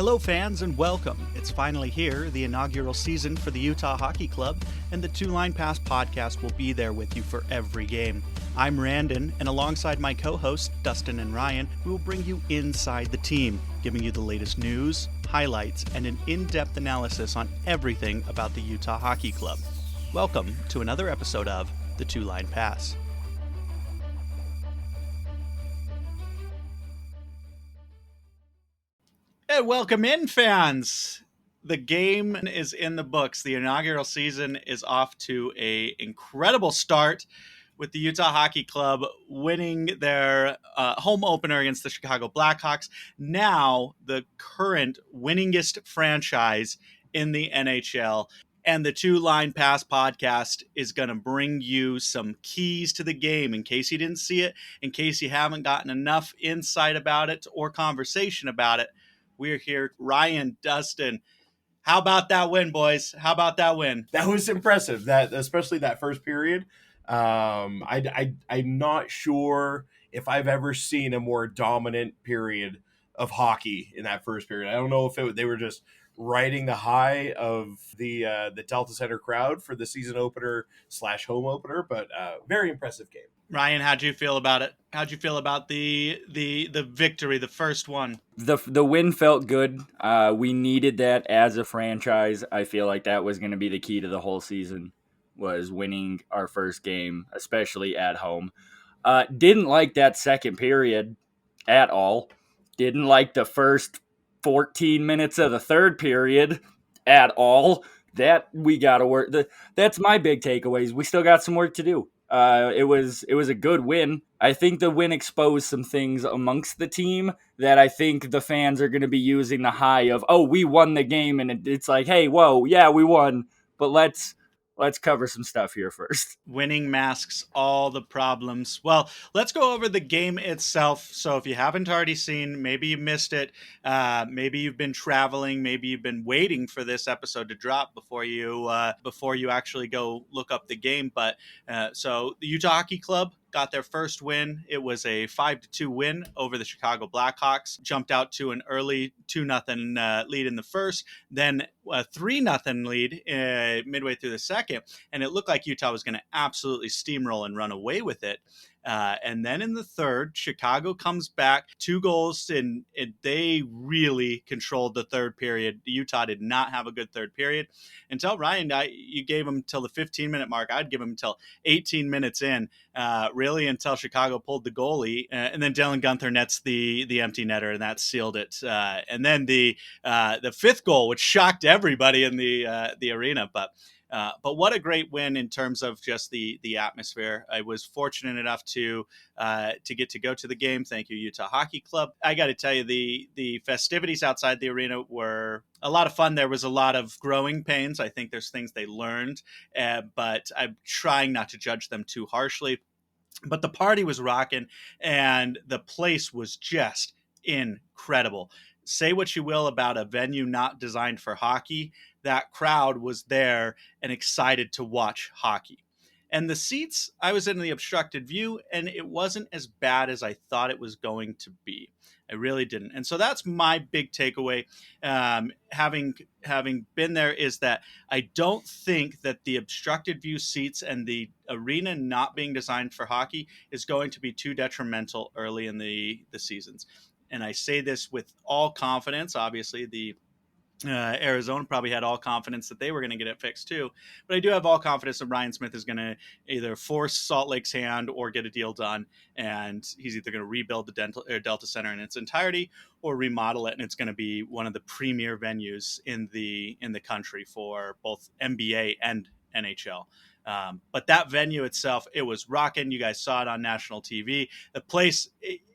Hello fans and welcome. It's finally here, the inaugural season for the Utah Hockey Club, and the Two Line Pass podcast will be there with you for every game. I'm Randon, and alongside my co-hosts Dustin and Ryan, we will bring you inside the team, giving you the latest news, highlights, and an in-depth analysis on everything about the Utah Hockey Club. Welcome to another episode of the Two Line Pass. And welcome in, fans. The game is in the books. The inaugural season is off to an incredible start with the Utah Hockey Club winning their home opener against the Chicago Blackhawks. Now the current winningest franchise in the NHL. And the Two Line Pass podcast is going to bring you some keys to the game in case you didn't see it, in case you haven't gotten enough insight about it or conversation about it. We're here. Ryan, Dustin, how about that win, boys? How about that win? That was impressive. That especially that first period. I'm not sure if I've ever seen a more dominant period of hockey in that first period. I don't know if they were just riding the high of the Delta Center crowd for the season opener / home opener, but very impressive game. Ryan, how'd you feel about it? How'd you feel about the victory, the first one? The win felt good. We needed that as a franchise. I feel like that was going to be the key to the whole season, was winning our first game, especially at home. Didn't like that second period at all. Didn't like the first 14 minutes of the third period at all. That we got to work. That's my big takeaways. We still got some work to do. It was a good win. I think the win exposed some things amongst the team that I think the fans are going to be using the high of, oh, we won the game, and it's like, hey, whoa, yeah, we won, but let's cover some stuff here first. Winning masks all the problems. Well, let's go over the game itself. So if you haven't already seen, maybe you missed it, maybe you've been traveling, maybe you've been waiting for this episode to drop before you actually go look up the game. But so the Utah Hockey Club got their first win. It was a 5-2 win over the Chicago Blackhawks. Jumped out to an early 2-0 lead in the first, then a 3-0 lead midway through the second, and it looked like Utah was going to absolutely steamroll and run away with it. And then in the third, Chicago comes back, 2 goals, and they really controlled the third period. Utah did not have a good third period until Ryan. You gave them till the 15-minute mark. I'd give them until 18 minutes in, really until Chicago pulled the goalie, and then Dylan Guenther nets the empty netter, and that sealed it. And then the fifth goal, which shocked everybody in the arena, but what a great win in terms of just the atmosphere. I was fortunate enough to get to go to the game. Thank you, Utah Hockey Club. I got to tell you, the festivities outside the arena were a lot of fun. There was a lot of growing pains. I think there's things they learned, but I'm trying not to judge them too harshly. But the party was rocking, and the place was just incredible. Say what you will about a venue not designed for hockey, that crowd was there and excited to watch hockey. And the seats, I was in the obstructed view, and it wasn't as bad as I thought it was going to be. I really didn't. And so that's my big takeaway, having been there, is that I don't think that the obstructed view seats and the arena not being designed for hockey is going to be too detrimental early in the seasons. And I say this with all confidence. Obviously, the Arizona probably had all confidence that they were going to get it fixed too. But I do have all confidence that Ryan Smith is going to either force Salt Lake's hand or get a deal done. And he's either going to rebuild the Delta Center in its entirety or remodel it. And it's going to be one of the premier venues in the country for both NBA and NHL. But that venue itself, it was rocking. You guys saw it on national TV. The place,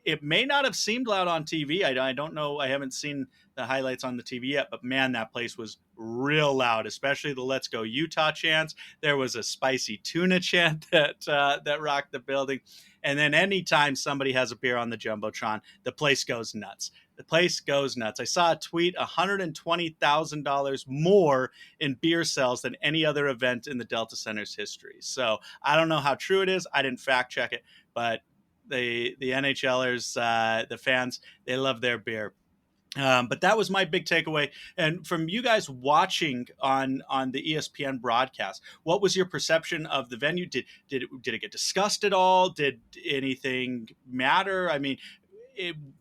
it may not have seemed loud on TV. I don't know. I haven't seen the highlights on the TV yet, but man, that place was real loud, especially the Let's Go Utah chants. There was a Spicy Tuna chant that rocked the building. And then anytime somebody has a beer on the Jumbotron, the place goes nuts. The place goes nuts. I saw a tweet, $120,000 more in beer sales than any other event in the Delta Center's history. So I don't know how true it is. I didn't fact check it, but the NHLers, the fans, they love their beer. But that was my big takeaway. And from you guys watching on the ESPN broadcast, what was your perception of the venue? Did it get discussed at all? Did anything matter? I mean,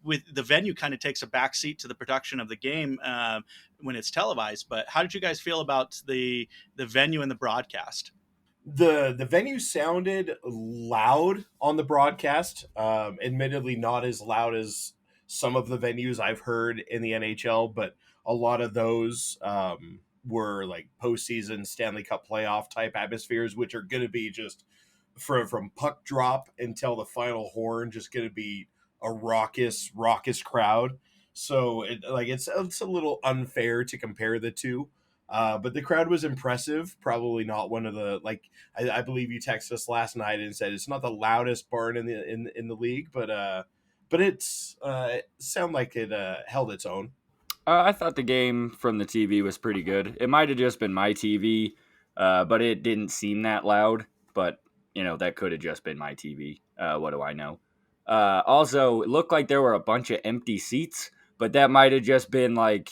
with the venue kind of takes a backseat to the production of the game when it's televised. But how did you guys feel about the venue and the broadcast? The venue sounded loud on the broadcast. Admittedly, not as loud as some of the venues I've heard in the NHL, but a lot of those were like postseason Stanley Cup playoff type atmospheres, which are going to be just from puck drop until the final horn, just going to be a raucous crowd. So it's a little unfair to compare the two. But the crowd was impressive. Probably not one of the like I believe you texted us last night and said it's not the loudest barn in the league, but it sounded like it held its own. I thought the game from the TV was pretty good. It might have just been my TV, but it didn't seem that loud. But that could have just been my TV. What do I know? Also, it looked like there were a bunch of empty seats, but that might have just been like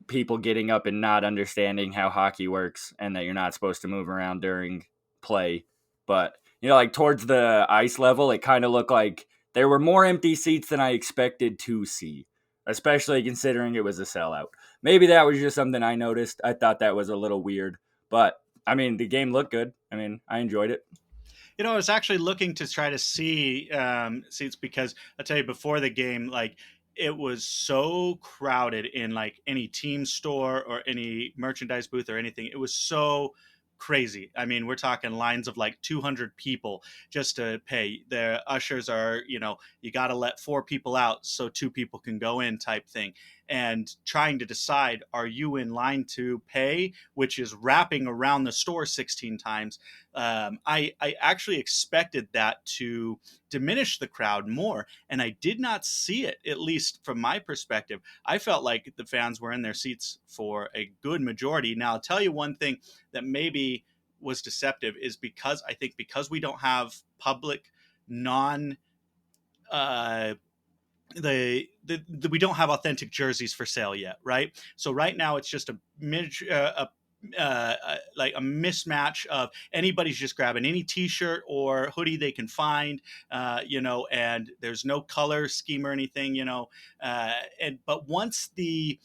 people getting up and not understanding how hockey works and that you're not supposed to move around during play. But like towards the ice level, it kind of looked like there were more empty seats than I expected to see, especially considering it was a sellout. Maybe that was just something I noticed. I thought that was a little weird, but I mean, the game looked good. I mean, I enjoyed it. I was actually looking to try to see seats because I'll tell you before the game, like it was so crowded in like any team store or any merchandise booth or anything. It was so crazy. I mean, we're talking lines of like 200 people just to pay. The ushers are, you got to let 4 people out so 2 people can go in type thing. And trying to decide, are you in line to pay, which is wrapping around the store 16 times? I actually expected that to diminish the crowd more, and I did not see it, at least from my perspective. I felt like the fans were in their seats for a good majority. Now, I'll tell you one thing that maybe was deceptive is because we don't have public non uh, we don't have authentic jerseys for sale yet, right? So right now it's just like a mismatch of anybody's just grabbing any t-shirt or hoodie they can find, and there's no color scheme or anything, and but once the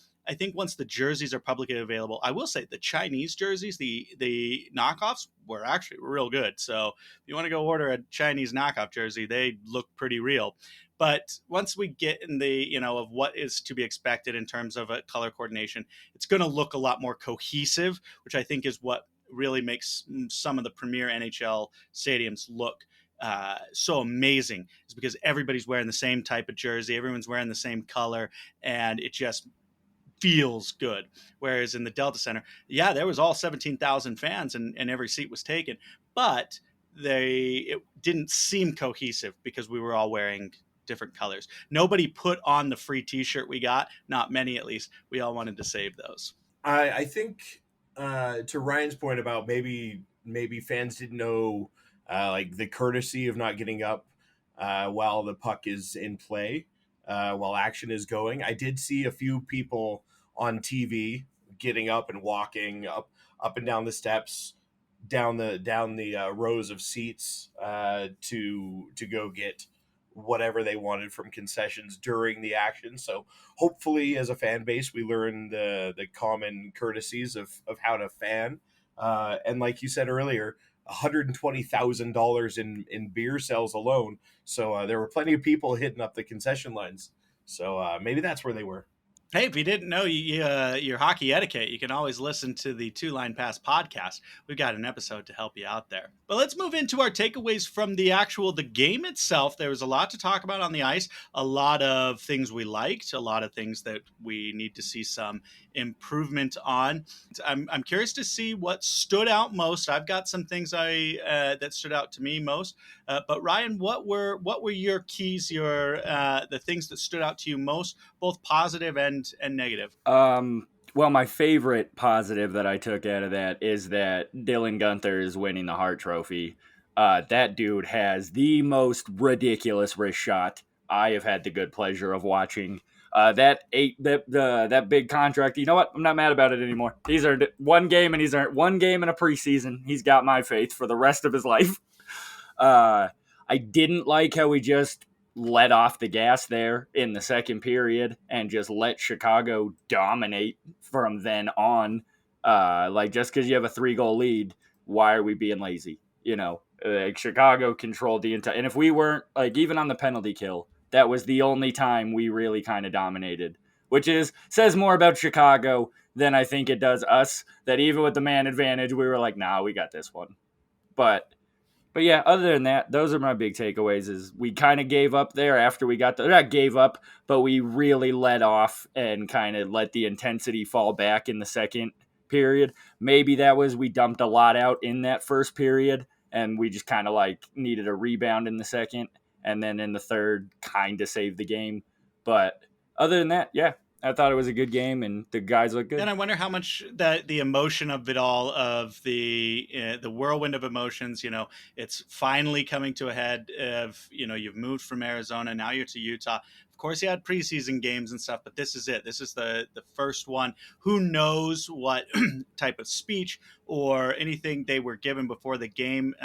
jerseys are publicly available, I will say the Chinese jerseys, the knockoffs were actually real good. So if you want to go order a Chinese knockoff jersey, they look pretty real. But once we get in of what is to be expected in terms of a color coordination, it's going to look a lot more cohesive, which I think is what really makes some of the premier NHL stadiums look so amazing, is because everybody's wearing the same type of jersey, everyone's wearing the same color, and it just feels good. Whereas in the Delta Center, yeah, there was all 17,000 fans and every seat was taken, but it didn't seem cohesive because we were all wearing different colors. Nobody put on the free t-shirt we got, not many at least. We all wanted to save those. I think to Ryan's point about maybe fans didn't know like the courtesy of not getting up while the puck is in play, while action is going. I did see a few people on TV getting up and walking up and down the steps, down the rows of seats to go get whatever they wanted from concessions during the action. So hopefully, as a fan base, we learn the common courtesies of how to fan. And like you said earlier, $120,000 in beer sales alone. So there were plenty of people hitting up the concession lines. So maybe that's where they were. Hey, if you didn't know your hockey etiquette, you can always listen to the Two Line Pass podcast. We've got an episode to help you out there. But let's move into our takeaways from the game itself. There was a lot to talk about on the ice, a lot of things we liked, a lot of things that we need to see some improvement on. I'm curious to see what stood out most. I've got some things that stood out to me most. But Ryan, what were your keys, the things that stood out to you most, both positive and negative? Well, my favorite positive that I took out of that is that Dylan Guenther is winning the Hart Trophy. That dude has the most ridiculous wrist shot I have had the good pleasure of watching. That big contract. You know what? I'm not mad about it anymore. He's earned it. One game, and he's earned one game in a preseason. He's got my faith for the rest of his life. I didn't like how we just let off the gas there in the second period and just let Chicago dominate from then on. Like, just because you have a 3-goal lead, why are we being lazy? Like, Chicago controlled the entire. And if we weren't, like, even on the penalty kill, that was the only time we really kind of dominated, which says more about Chicago than I think it does us. That even with the man advantage, we were like, nah, we got this one. But yeah, other than that, those are my big takeaways. Is we kind of gave up there after we got not gave up, but we really let off and kind of let the intensity fall back in the second period. Maybe that was we dumped a lot out in that first period, and we just kind of like needed a rebound in the second, and then in the third, kind of saved the game. But other than that, yeah, I thought it was a good game, and the guys look good. And I wonder how much that the emotion of it all, of the whirlwind of emotions. It's finally coming to a head. Of you've moved from Arizona, now you're to Utah. Of course, you had preseason games and stuff, but this is it. This is the first one. Who knows what type of speech or anything they were given before the game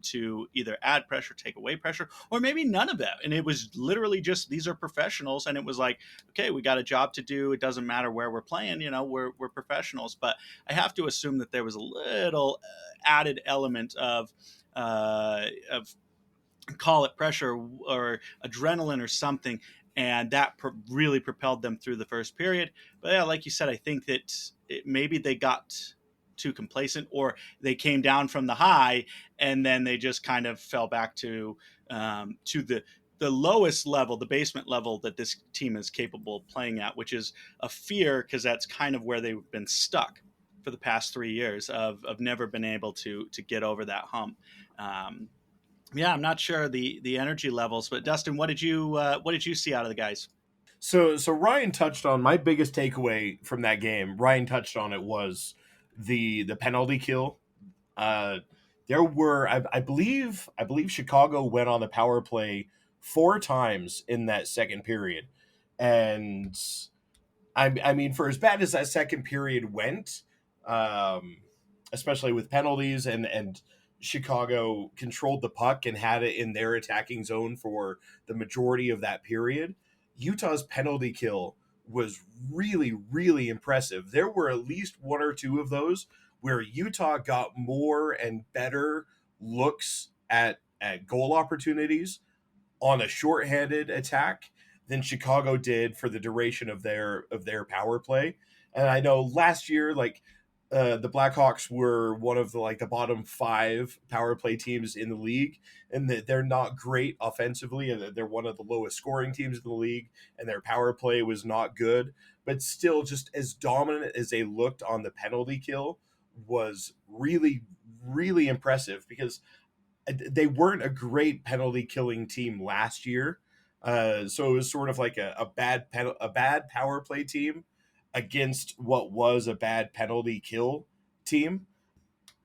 to either add pressure, take away pressure, or maybe none of that. And it was literally just, these are professionals, and it was like, okay, we got a job to do. It doesn't matter where we're playing. We're professionals. But I have to assume that there was a little added element of call it pressure or adrenaline or something, and that really propelled them through the first period. But yeah, like you said, I think that maybe they got too complacent, or they came down from the high and then they just kind of fell back to the lowest level, the basement level that this team is capable of playing at, which is a fear, because that's kind of where they've been stuck for the past 3 years of never been able to get over that hump. Yeah, I'm not sure the energy levels, but Dustin, what did you see out of the guys? So Ryan touched on my biggest takeaway from that game. Ryan touched on it was the penalty kill. Uh, there were I believe Chicago went on the power play 4 times in that second period, and I mean, for as bad as that second period went, um, especially with penalties, and Chicago controlled the puck and had it in their attacking zone for the majority of that period. Utah's penalty kill was really, really impressive. There were at least one or two of those where Utah got more and better looks at goal opportunities on a shorthanded attack than Chicago did for the duration of their power play. And I know last year, like, the Blackhawks were one of the bottom 5 power play teams in the league, and that they're not great offensively, and they're one of the lowest scoring teams in the league, and their power play was not good, but still, just as dominant as they looked on the penalty kill was really, really impressive, because they weren't a great penalty killing team last year. So it was sort of like a bad power play team against what was a bad penalty kill team.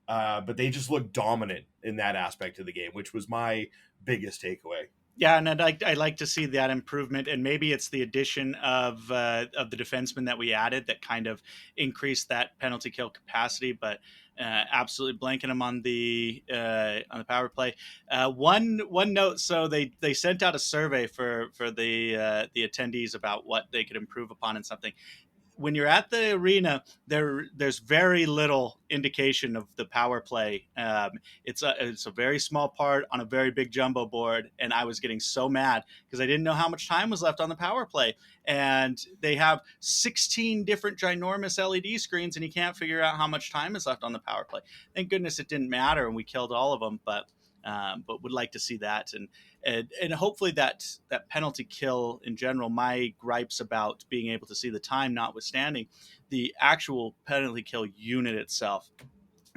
But they just looked dominant in that aspect of the game, which was my biggest takeaway. Yeah, and I'd like to see that improvement, and maybe it's the addition of the defenseman that we added that kind of increased that penalty kill capacity. But absolutely blanking them on the power play. One note: so they sent out a survey for the attendees about what they could improve upon and something. When you're at the arena, there's very little indication of the power play. It's a very small part on a very big jumbo board, and I was getting so mad because I didn't know how much time was left on the power play. And they have 16 different ginormous LED screens, and you can't figure out how much time is left on the power play. Thank goodness it didn't matter, and we killed all of them. But would like to see that, and hopefully that penalty kill in general. My gripes about being able to see the time, notwithstanding, the actual penalty kill unit itself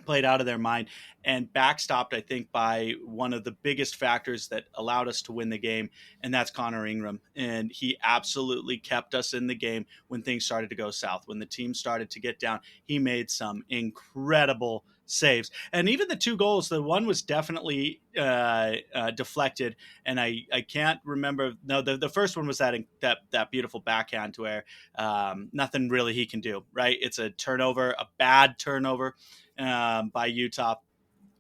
played out of their mind and backstopped, I think, by one of the biggest factors that allowed us to win the game, and that's Connor Ingram. And he absolutely kept us in the game when things started to go south. When the team started to get down, he made some incredible saves. And even the 2 goals, the one was definitely deflected, and I can't remember. No, the first one was that beautiful backhand where nothing really he can do. Right, it's a turnover, a bad turnover by Utah.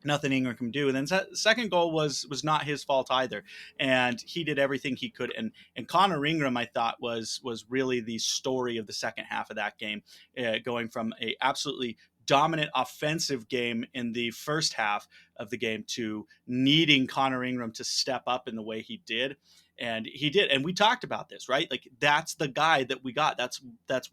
Nothing Ingram can do. And then second goal was not his fault either, and he did everything he could. And Connor Ingram, I thought was really the story of the second half of that game, going from a absolutely dominant offensive game in the first half of the game to needing Connor Ingram to step up in the way he did. And he did. And we talked about this, right? Like, that's the guy that we got. That's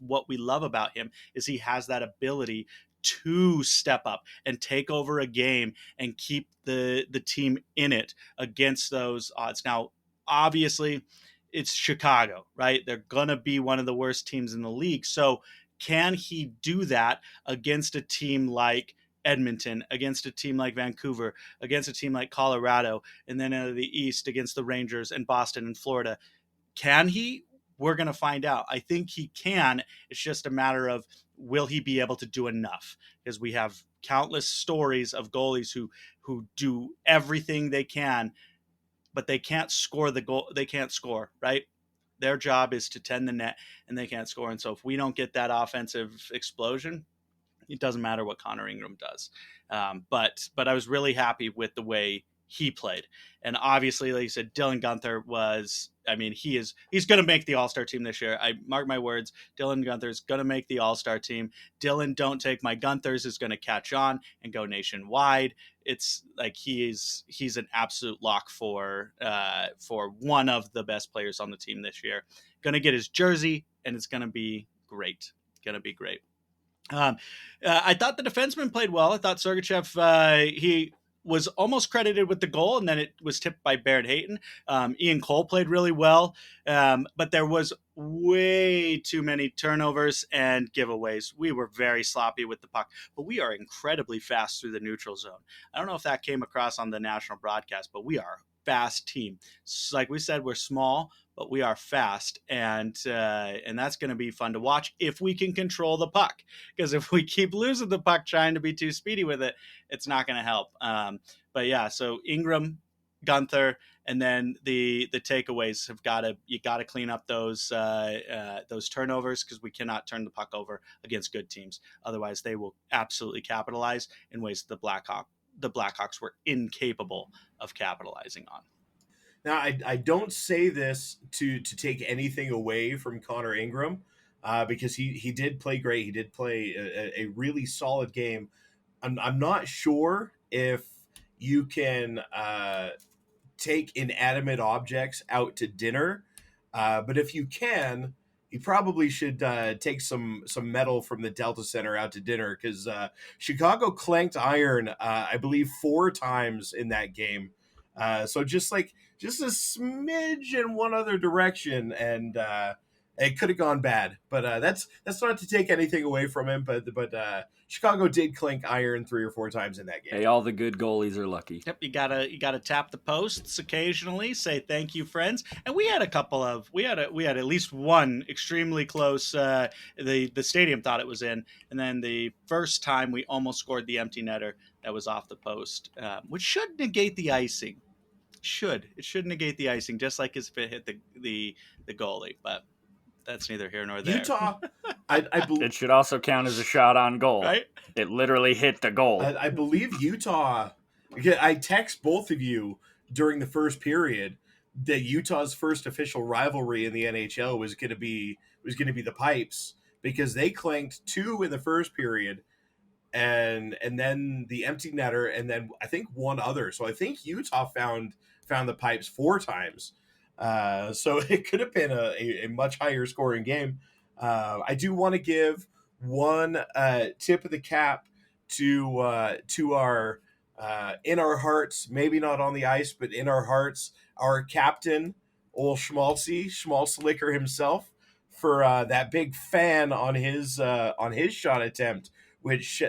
what we love about him, is he has that ability to step up and take over a game and keep the team in it against those odds. Now, obviously, it's Chicago, right? They're gonna be one of the worst teams in the league. So can he do that against a team like Edmonton, against a team like Vancouver, against a team like Colorado, and then out of the East against the Rangers and Boston and Florida? Can he? We're going to find out. I think he can. It's just a matter of, will he be able to do enough? Because we have countless stories of goalies who do everything they can, but they can't score the goal. They can't score, right? Their job is to tend the net, and they can't score. And so if we don't get that offensive explosion, it doesn't matter what Connor Ingram does. But I was really happy with the way he played. And obviously, like you said, Dylan Guenther was, I mean, he's going to make the All-Star team this year. I mark my words. Dylan Guenther is going to make the All-Star team. Dylan, don't take my Guenthers, is going to catch on and go nationwide. It's like he's an absolute lock for one of the best players on the team this year. Going to get his jersey, and it's going to be great. Going to be great. I thought the defenseman played well. I thought Sergachev, he was almost credited with the goal, and then it was tipped by Barrett Hayton. Ian Cole played really well, but there was way too many turnovers and giveaways. We were very sloppy with the puck, but we are incredibly fast through the neutral zone. I don't know if that came across on the national broadcast, but we are a fast team. Like we said, we're small, but we are fast, and that's going to be fun to watch if we can control the puck. Because if we keep losing the puck trying to be too speedy with it, it's not going to help. But yeah, so Ingram, Guenther, and then the takeaways you got to clean up those turnovers, because we cannot turn the puck over against good teams. Otherwise, they will absolutely capitalize in ways that the Blackhawks were incapable of capitalizing on. Now, I don't say this to take anything away from Connor Ingram, because he did play great. He did play a really solid game. I'm not sure if you can take inanimate objects out to dinner, but if you can, you probably should take some metal from the Delta Center out to dinner, because Chicago clanked iron, I believe, 4 times in that game. So just a smidge in one other direction, and it could have gone bad. But that's not to take anything away from him. But Chicago did clink iron 3 or 4 times in that game. Hey, all the good goalies are lucky. Yep, you gotta tap the posts occasionally, say thank you, friends. And we had at least one extremely close. The stadium thought it was in, and then the first time we almost scored the empty netter that was off the post, which should negate the icing. It should negate the icing, just like as if it hit the goalie. But that's neither here nor there. Utah, I believe it should also count as a shot on goal. Right? It literally hit the goal. I believe Utah. I text both of you during the first period that Utah's first official rivalry in the NHL was going to be the Pipes, because they clanked 2 in the first period, and then the empty netter, and then I think one other. So I think Utah found the Pipes 4 times. So it could have been a much higher scoring game. I do want to give one tip of the cap to our in our hearts, maybe not on the ice, but in our hearts, our captain, old Schmalzlicker himself, for that big fan on his shot attempt, which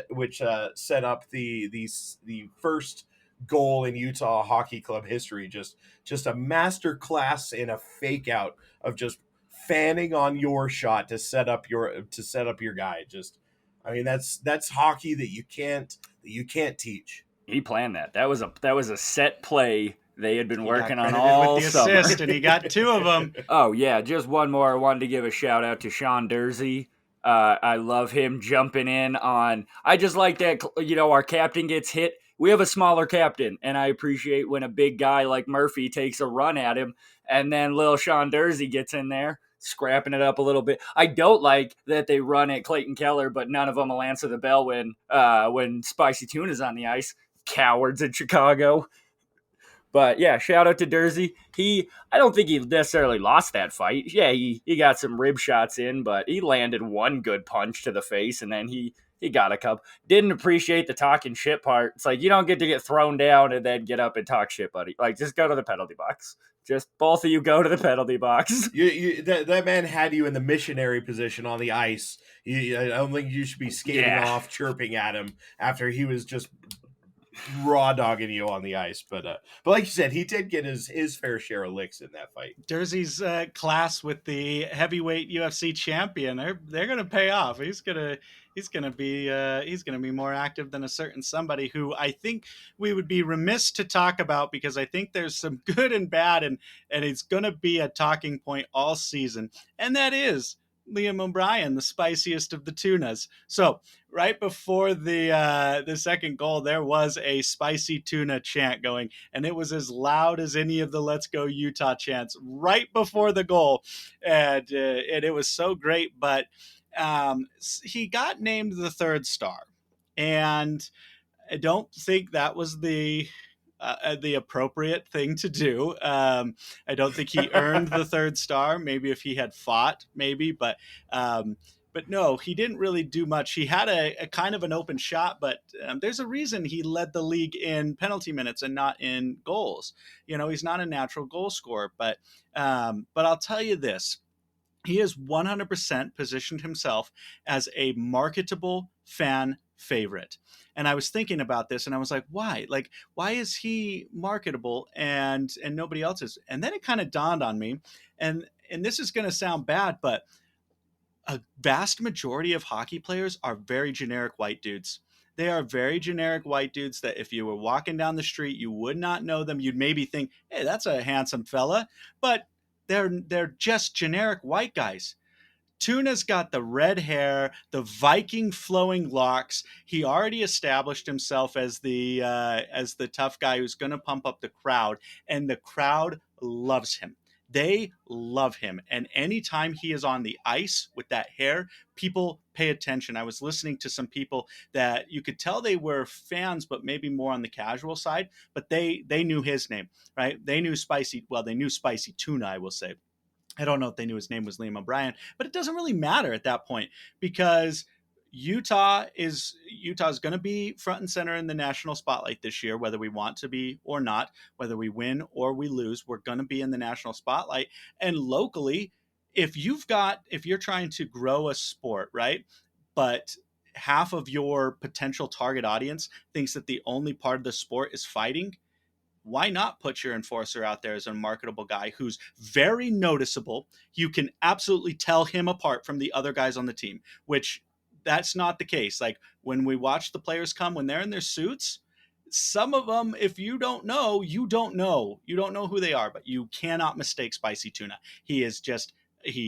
set up the first goal in Utah Hockey Club history. Just a master class in a fake out of just fanning on your shot to set up your guy. Just I mean, that's hockey that you can't teach. He planned that. That was a set play they had been He got working on credited with all the summer. assist, and he got two of them. Oh yeah, just one more. I wanted to give a shout out to Sean Dursey. I love him jumping in on. I just like that. Our captain gets hit. We have a smaller captain, and I appreciate when a big guy like Murphy takes a run at him, and then little Sean Dursey gets in there, scrapping it up a little bit. I don't like that they run at Clayton Keller, but none of them will answer the bell when Spicy Tuna's on the ice. Cowards in Chicago. But yeah, shout out to Dursey. I don't think he necessarily lost that fight. Yeah, he got some rib shots in, but he landed one good punch to the face, and then he got a couple. Didn't appreciate the talking shit part. It's like you don't get to get thrown down and then get up and talk shit, buddy. Like just go to the penalty box. Just both of you go to the penalty box. That man had you in the missionary position on the ice. I don't think you should be skating off, chirping at him after he was just raw dogging you on the ice. But like you said, he did get his fair share of licks in that fight. Dursey's class with the heavyweight UFC champion, they're going to pay off. He's going to be more active than a certain somebody who I think we would be remiss to talk about, because I think there's some good and bad, and it's going to be a talking point all season, and that is Liam O'Brien, the spiciest of the tunas. So right before the second goal, there was a spicy tuna chant going, and it was as loud as any of the "Let's Go Utah" chants right before the goal, and it was so great. But he got named the third star, and I don't think that was the appropriate thing to do. I don't think he earned the third star. Maybe if he had fought, maybe, but no, he didn't really do much. He had a kind of an open shot, but there's a reason he led the league in penalty minutes and not in goals. He's not a natural goal scorer, but I'll tell you this. He has 100% positioned himself as a marketable fan favorite. And I was thinking about this, and I was like, why? Like, why is he marketable and nobody else is? And then it kind of dawned on me, and this is going to sound bad, but a vast majority of hockey players are very generic white dudes. They are very generic white dudes that if you were walking down the street, you would not know them. You'd maybe think, hey, that's a handsome fella. But they're just generic white guys. Tuna's got the red hair, the Viking flowing locks. He already established himself as the tough guy who's going to pump up the crowd, and the crowd loves him. They love him, and anytime he is on the ice with that hair, people pay attention. I was listening to some people that you could tell they were fans, but maybe more on the casual side. But they knew his name, right? They knew Spicy. Well, they knew Spicy Tuna, I will say. I don't know if they knew his name was Liam O'Brien, but it doesn't really matter at that point, because Utah's going to be front and center in the national spotlight this year, whether we want to be or not, whether we win or we lose, we're going to be in the national spotlight. And locally, if you're trying to grow a sport, right? But half of your potential target audience thinks that the only part of the sport is fighting, why not put your enforcer out there as a marketable guy who's very noticeable? You can absolutely tell him apart from the other guys on the team, which that's not the case. Like when we watch the players come, when they're in their suits, some of them, if you don't know, you don't know. You don't know who they are, but you cannot mistake Spicy Tuna. He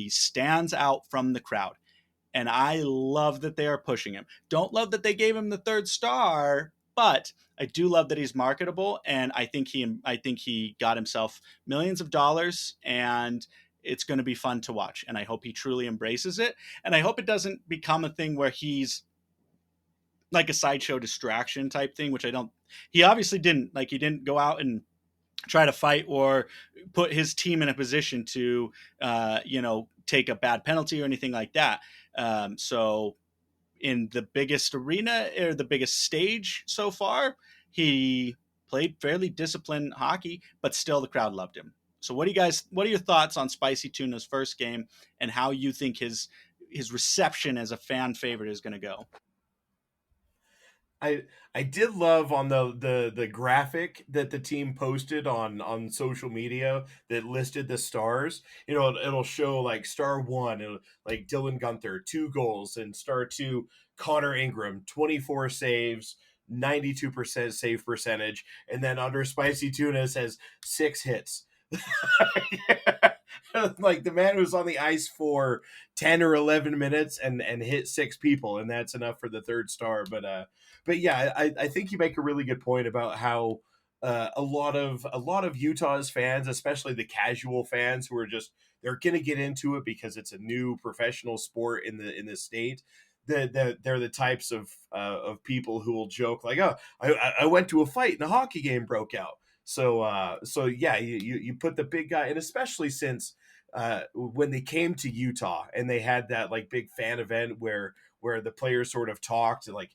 stands out from the crowd. And I love that they are pushing him. Don't love that they gave him the third star, but I do love that he's marketable, and I think he got himself millions of dollars, and it's going to be fun to watch. And I hope he truly embraces it, and I hope it doesn't become a thing where he's like a sideshow distraction type thing, which I don't. He obviously didn't. Like he didn't go out and try to fight or put his team in a position to, take a bad penalty or anything like that. So in the biggest arena or the biggest stage so far, he played fairly disciplined hockey, but still the crowd loved him. So what are your thoughts on Spicy Tuna's first game and how you think his reception as a fan favorite is going to go? I did love on the graphic that the team posted on social media that listed the stars. You know, it'll show like star one, like Dylan Guenther, 2 goals, and star two, Connor Ingram, 24 saves, 92% save percentage, and then under Spicy Tuna it says 6 hits. Like the man was on the ice for 10 or 11 minutes and hit 6 people, and that's enough for the third star. But yeah, I think you make a really good point about how a lot of Utah's fans, especially the casual fans who are just they're gonna get into it because it's a new professional sport in the state. They're the types of people who will joke like, oh, I went to a fight and a hockey game broke out. So yeah, you put the big guy, and especially since when they came to Utah and they had that like big fan event where the players sort of talked, and like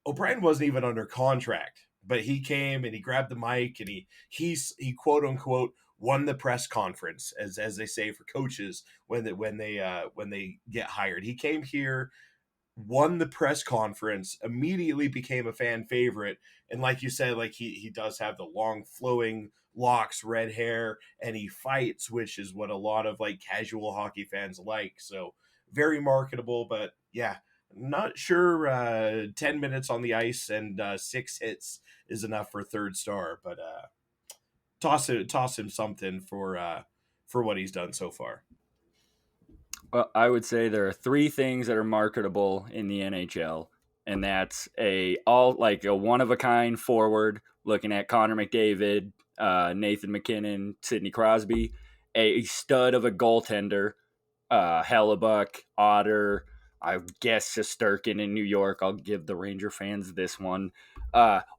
O'Brien wasn't even under contract, but he came and he grabbed the mic and he quote unquote won the press conference, as they say for coaches when they get hired. He came here, won the press conference, immediately became a fan favorite, and like you said, like he does have the long flowing locks, red hair, and he fights, which is what a lot of like casual hockey fans like. So very marketable, but yeah, not sure 10 minutes on the ice and 6 hits is enough for third star, but toss him something for what he's done so far. Well, I would say there are three things that are marketable in the NHL, and that's a one of a kind forward. Looking at Connor McDavid, Nathan McKinnon, Sidney Crosby, a stud of a goaltender, Hellebuck, Otter, I guess Shesterkin in New York. I'll give the Ranger fans this one,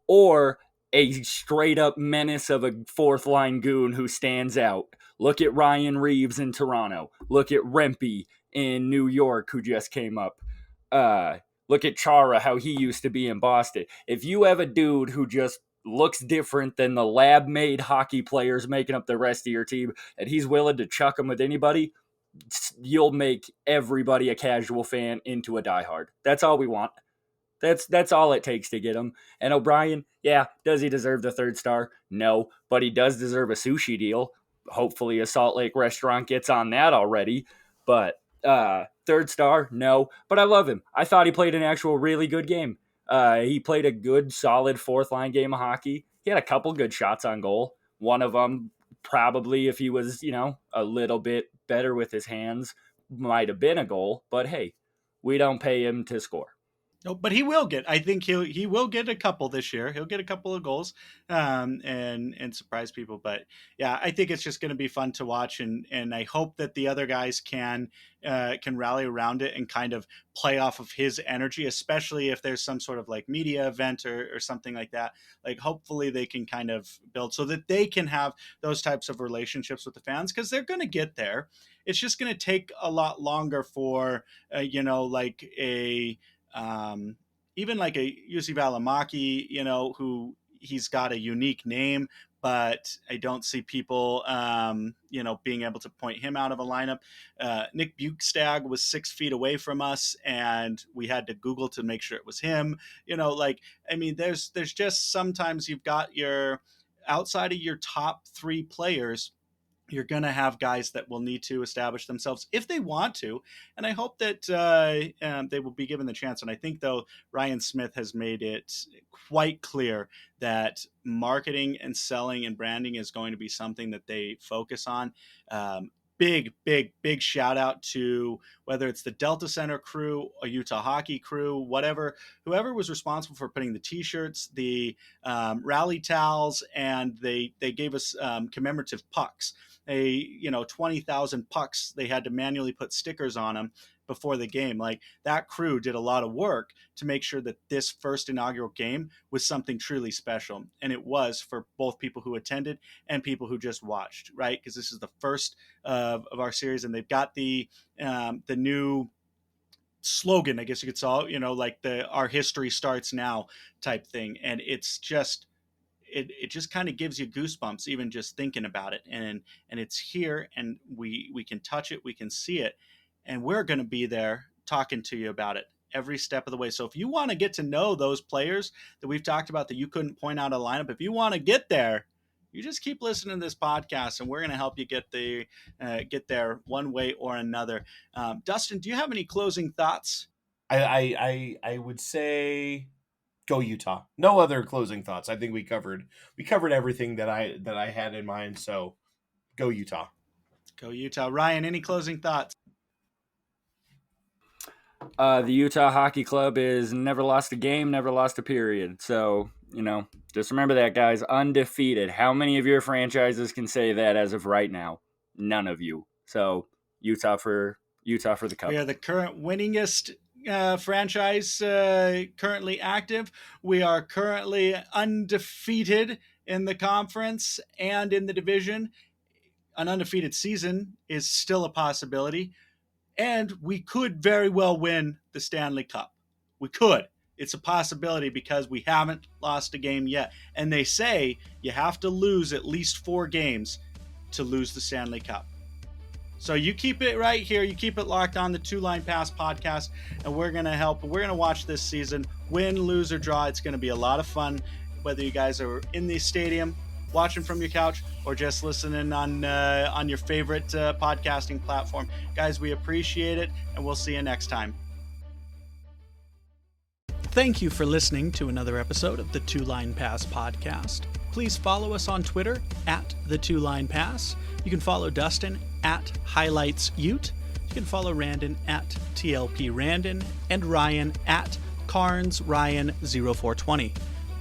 or a straight up menace of a fourth line goon who stands out. Look at Ryan Reeves in Toronto. Look at Rempe in New York, who just came up. Look at Chara, how he used to be in Boston. If you have a dude who just looks different than the lab made hockey players making up the rest of your team, and he's willing to chuck them with anybody, you'll make everybody a casual fan into a diehard. That's all we want. That's all it takes to get him. And O'Brien, yeah, does he deserve the third star? No, but he does deserve a sushi deal. Hopefully, a Salt Lake restaurant gets on that already. But third star, no. But I love him. I thought he played an actual really good game. He played a good, solid fourth line game of hockey. He had a couple good shots on goal. One of them, probably, if he was, a little bit better with his hands, might have been a goal. But hey, we don't pay him to score. No, but he will get. I think he will get a couple this year. He'll get a couple of goals, and surprise people. But yeah, I think it's just going to be fun to watch, and I hope that the other guys can rally around it and kind of play off of his energy, especially if there's some sort of like media event or something like that. Like hopefully they can kind of build so that they can have those types of relationships with the fans, because they're going to get there. It's just going to take a lot longer for like a even like a Jussi Välimäki, who he's got a unique name, but I don't see people, being able to point him out of a lineup. Nick Bukestad was 6 feet away from us, and we had to Google to make sure it was him. There's just sometimes you've got your outside of your top three players, you're going to have guys that will need to establish themselves if they want to. And I hope that they will be given the chance. And I think, though, Ryan Smith has made it quite clear that marketing and selling and branding is going to be something that they focus on. Big shout out to whether it's the Delta Center crew, a Utah hockey crew, whoever was responsible for putting the t-shirts, the rally towels, and they gave us commemorative pucks. 20,000 pucks. They had to manually put stickers on them before the game. Like, that crew did a lot of work to make sure that this first inaugural game was something truly special. And it was for both people who attended and people who just watched, right? Because this is the first of our series, and they've got the new slogan, I guess you could say, like the "Our history starts now" type thing. And it's just, it just kind of gives you goosebumps even just thinking about it. And it's here, and we can touch it, we can see it, and we're going to be there talking to you about it every step of the way. So if you want to get to know those players that we've talked about that you couldn't point out a lineup, if you want to get there, you just keep listening to this podcast, and we're going to help you get there one way or another. Dustin, do you have any closing thoughts? I would say go Utah. No other closing thoughts. I think we covered everything that I had in mind. So go Utah. Go Utah. Ryan, any closing thoughts? The Utah Hockey Club is never lost a game, never lost a period. So, just remember that, guys. Undefeated. How many of your franchises can say that as of right now? None of you. So, Utah for the cup. We are the current winningest franchise currently active. We are currently undefeated in the conference and in the division. An undefeated season is still a possibility. And we could very well win the Stanley Cup. We could. It's a possibility because we haven't lost a game yet. And they say you have to lose at least 4 games to lose the Stanley Cup. So you keep it right here. You keep it locked on the Two Line Pass podcast, and we're going to help. We're going to watch this season, win, lose, or draw. It's going to be a lot of fun, whether you guys are in the stadium, watching from your couch, or just listening on your favorite podcasting platform. Guys, we appreciate it, and we'll see you next time. Thank you for listening to another episode of the Two Line Pass podcast. Please follow us on Twitter at the Two Line Pass. You can follow Dustin at Highlights Ute. You can follow Randon at TLP Randon and Ryan at Carnes Ryan 0420.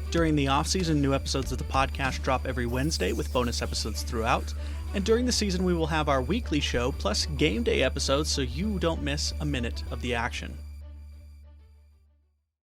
During the off-season, new episodes of the podcast drop every Wednesday with bonus episodes throughout. And during the season, we will have our weekly show plus game day episodes so you don't miss a minute of the action.